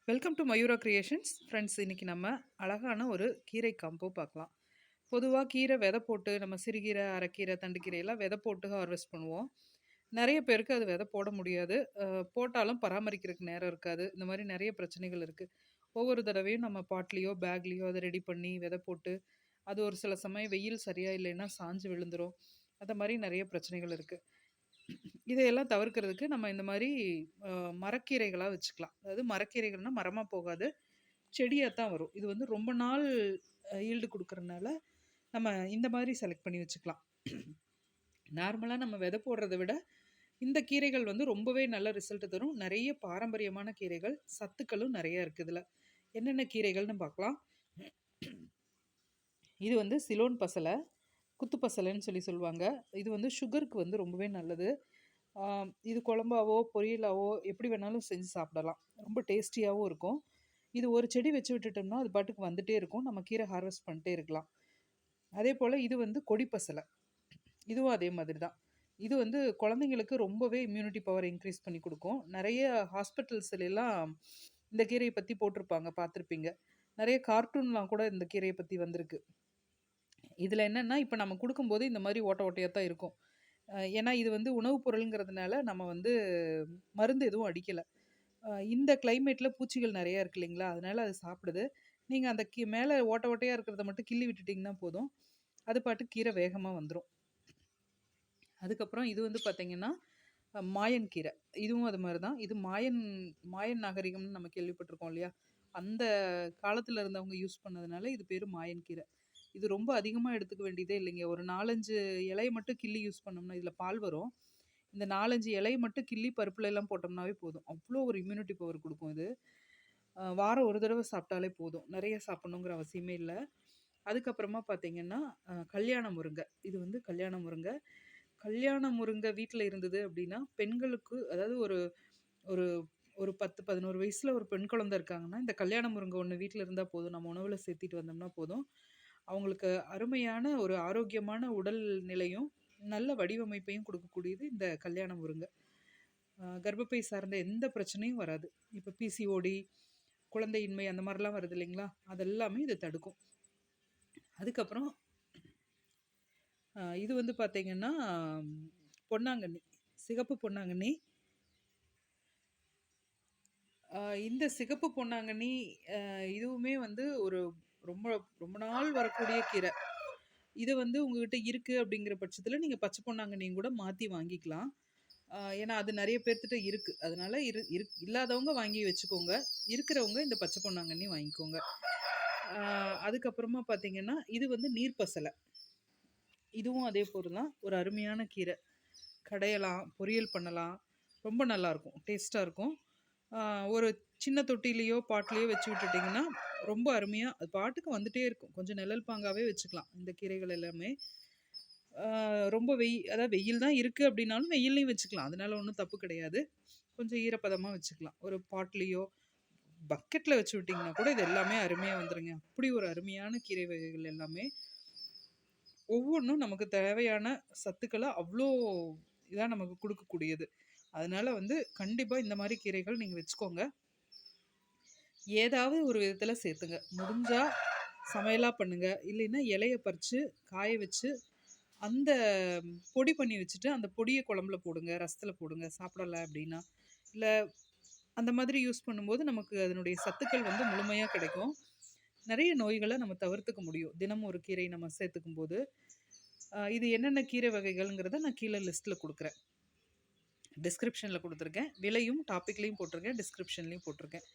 Welcome to Mayura creations friends. இன்றைக்கி நம்ம அழகான ஒரு கீரை காம்போ பார்க்கலாம். பொதுவாக கீரை விதை போட்டு நம்ம சிறுகீரை, அரைக்கீரை, தண்டுக்கீரையெல்லாம் விதை போட்டு ஹார்வெஸ்ட் பண்ணுவோம். நிறைய பேருக்கு அது விதை போட முடியாது. போட்டாலும் பராமரிக்கிறதுக்கு நேரம் இருக்காது. இந்த மாதிரி நிறைய பிரச்சனைகள் இருக்குது. ஒவ்வொரு தடவையும் நம்ம பாட்லேயோ பேக்லேயோ அதை ரெடி பண்ணி விதை போட்டு அது ஒரு சில சமயம் வெயில் சரியாக இல்லைன்னா சாஞ்சு விழுந்துடும். அந்த மாதிரி நிறைய பிரச்சனைகள் இருக்குது. இதையெல்லாம் தவிர்க்கிறதுக்கு நம்ம இந்த மாதிரி மரக்கீரைகளாக வச்சுக்கலாம். அதாவது மரக்கீரைகள்னால் மரமாக போகாது, செடியாக தான் வரும். இது வந்து ரொம்ப நாள் ஈல்டு கொடுக்குறதுனால நம்ம இந்த மாதிரி செலக்ட் பண்ணி வச்சுக்கலாம். நார்மலாக நம்ம விதை போடுறத விட இந்த கீரைகள் வந்து ரொம்பவே நல்ல ரிசல்ட் தரும். நிறைய பாரம்பரியமான கீரைகள், சத்துக்களும் நிறைய இருக்குது இதில். என்னென்ன கீரைகள்னு பார்க்கலாம். இது வந்து சிலோன் பசலை, குத்து பசலைன்னு சொல்லுவாங்க. இது வந்து சுகருக்கு வந்து ரொம்பவே நல்லது. இது குழம்பாவோ பொரியலாவோ எப்படி வேணாலும் செஞ்சு சாப்பிடலாம். ரொம்ப டேஸ்டியாகவும் இருக்கும். இது ஒரு செடி வச்சு விட்டுட்டோம்னா அது பாட்டுக்கு வந்துகிட்டே இருக்கும். நம்ம கீரை ஹார்வெஸ்ட் பண்ணிட்டே இருக்கலாம். அதே போல் இது வந்து கொடி பசலை, இதுவும் அதே மாதிரி தான். இது வந்து குழந்தைங்களுக்கு ரொம்பவே இம்யூனிட்டி பவர் இன்க்ரீஸ் பண்ணி கொடுக்கும். நிறைய ஹாஸ்பிட்டல்ஸ்லாம் இந்த கீரையை பற்றி போட்டிருப்பாங்க, பார்த்துருப்பீங்க. நிறைய கார்ட்டூன்லாம் கூட இந்த கீரையை பற்றி வந்திருக்கு. இதில் என்னென்னா, இப்போ நம்ம கொடுக்கும்போது இந்த மாதிரி ஓட்ட ஓட்டையாக தான் இருக்கும். ஏன்னா இது வந்து உணவுப் பொருளுங்கிறதுனால நம்ம வந்து மருந்து எதுவும் அடிக்கலை. இந்த கிளைமேட்டில் பூச்சிகள் நிறையா இருக்கு இல்லைங்களா, அதனால் அது சாப்பிடுது. நீங்கள் அந்த மேலே ஓட்ட ஓட்டையாக இருக்கிறத மட்டும் கிள்ளி விட்டுட்டிங்கன்னா போதும், அது பாட்டுக்கு கீரை வேகமாக வந்துடும். அதுக்கப்புறம் இது வந்து பார்த்திங்கன்னா மாயன் கீரை. இதுவும் அது மாதிரி தான். இது மாயன் நாகரிகம்னு நம்ம கேள்விப்பட்டிருக்கோம் இல்லையா, அந்த காலத்தில் இருந்தவங்க யூஸ் பண்ணதுனால இது பேர் மாயன் கீரை. இது ரொம்ப அதிகமாக எடுத்துக்க வேண்டியதே இல்லைங்க. ஒரு 4-5 இலையை மட்டும் கிள்ளி யூஸ் பண்ணோம்னா, இதில் பால் வரும். இந்த 4-5 இலையை மட்டும் கிள்ளி பருப்புல எல்லாம் போட்டோம்னாவே போதும். அவ்வளோ ஒரு இம்யூனிட்டி பவர் கொடுக்கும் இது. வாரம் ஒரு தடவை சாப்பிட்டாலே போதும், நிறைய சாப்பிட்ணுங்கிற அவசியமே இல்லை. அதுக்கப்புறமா பார்த்தீங்கன்னா கல்யாண முருங்கை. இது வந்து கல்யாண முருங்கை. கல்யாண முருங்கை வீட்டில் இருந்தது அப்படின்னா பெண்களுக்கு, அதாவது ஒரு ஒரு ஒரு 10-11 வயசில் ஒரு பெண் குழந்தை இருக்காங்கன்னா இந்த கல்யாண முருங்கை ஒன்று வீட்டில் இருந்தால் போதும், நம்ம உணவில் சேர்த்திட்டு வந்தோம்னா போதும். அவங்களுக்கு அருமையான ஒரு ஆரோக்கியமான உடல் நிலையும் நல்ல வடிவமைப்பையும் கொடுக்கக்கூடியது இந்த கல்யாண முருங்கை. கர்ப்பப்பை சார்ந்த எந்த பிரச்சனையும் வராது. இப்போ பிசிஓடி, குழந்தையின்மை அந்த மாதிரிலாம் வருது இல்லைங்களா, அதெல்லாமே இது தடுக்கும். அதுக்கப்புறம் இது வந்து பார்த்திங்கன்னா பொன்னாங்கண்ணி, சிகப்பு பொன்னாங்கண்ணி. இந்த சிகப்பு பொன்னாங்கண்ணி இதுவுமே வந்து ஒரு ரொம்ப ரொம்ப நாள் வரக்கூடிய கீரை. இது வந்து உங்ககிட்ட இருக்குது அப்படிங்கிற பட்சத்தில் நீங்கள் பச்சை பொன்னாங்கண்ணியும் கூட மாற்றி வாங்கிக்கலாம். ஏன்னா அது நிறைய பேர்த்திட்ட இருக்குது. அதனால் இல்லாதவங்க வாங்கி வச்சுக்கோங்க, இருக்கிறவங்க இந்த பச்சை பொன்னாங்கண்ணி வாங்கிக்கோங்க. அதுக்கப்புறமா பார்த்திங்கன்னா இது வந்து நீர்ப்பசலை. இதுவும் அதே போல் தான், ஒரு அருமையான கீரை. கடையலாம், பொரியல் பண்ணலாம், ரொம்ப நல்லாயிருக்கும், டேஸ்ட்டாக இருக்கும். ஒரு சின்ன தொட்டிலையோ பாட்டிலையோ வச்சு விட்டுட்டிங்கன்னா ரொம்ப அருமையாக அது பாட்டுக்கு வந்துகிட்டே இருக்கும். கொஞ்சம் நிழல் பாங்காகவே வச்சுக்கலாம் இந்த கீரைகள் எல்லாமே. ரொம்ப அதாவது வெயில் தான் இருக்குது அப்படின்னாலும் வெயிலையும் வச்சுக்கலாம், அதனால ஒன்றும் தப்பு கிடையாது. கொஞ்சம் ஈரப்பதமாக வச்சுக்கலாம். ஒரு பாட்லேயோ பக்கெட்டில் வச்சு விட்டிங்கன்னா கூட இது எல்லாமே அருமையாக வந்துடுங்க. அப்படி ஒரு அருமையான கீரை வகைகள் எல்லாமே. ஒவ்வொன்றும் நமக்கு தேவையான சத்துக்களை அவ்வளோ இதாக நமக்கு கொடுக்கக்கூடியது. அதனால் வந்து கண்டிப்பாக இந்த மாதிரி கீரைகள் நீங்கள் வச்சுக்கோங்க. ஏதாவது ஒரு விதத்தில் சேர்த்துங்க. முடிஞ்சால் சமையலாக பண்ணுங்கள், இல்லைன்னா இலையை பறித்து காய வச்சு அந்த பொடி பண்ணி வச்சுட்டு அந்த பொடியை குழம்புல போடுங்க, ரசத்தில் போடுங்க. சாப்பிடலை அப்படின்னா, இல்லை அந்த மாதிரி யூஸ் பண்ணும்போது நமக்கு அதனுடைய சத்துக்கள் வந்து முழுமையாக கிடைக்கும். நிறைய நோய்களை நம்ம தவிர்த்துக்க முடியும் தினமும் ஒரு கீரை நம்ம சேர்த்துக்கும் போது. இது என்னென்ன கீரை வகைகள்ங்கிறத நான் கீழே லிஸ்ட்டில் கொடுக்குறேன், டிஸ்கிரிப்ஷனில் கொடுத்துருக்கேன். விலையும் டாப்பிக்லேயும் போட்டிருக்கேன், டிஸ்கிரிப்ஷன்லேயும் போட்டிருக்கேன்.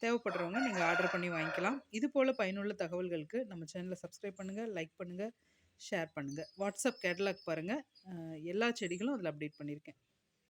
தேவைப்படுறவங்க நீங்கள் ஆர்டர் பண்ணி வாங்கிக்கலாம். இது போல் பயனுள்ள தகவல்களுக்கு நம்ம சேனலை சப்ஸ்கிரைப் பண்ணுங்கள், லைக் பண்ணுங்கள், ஷேர் பண்ணுங்கள். வாட்ஸ்அப் கேட்டலாக் பாருங்கள், எல்லா செடிகளும் அதில் அப்டேட் பண்ணியிருக்கேன்.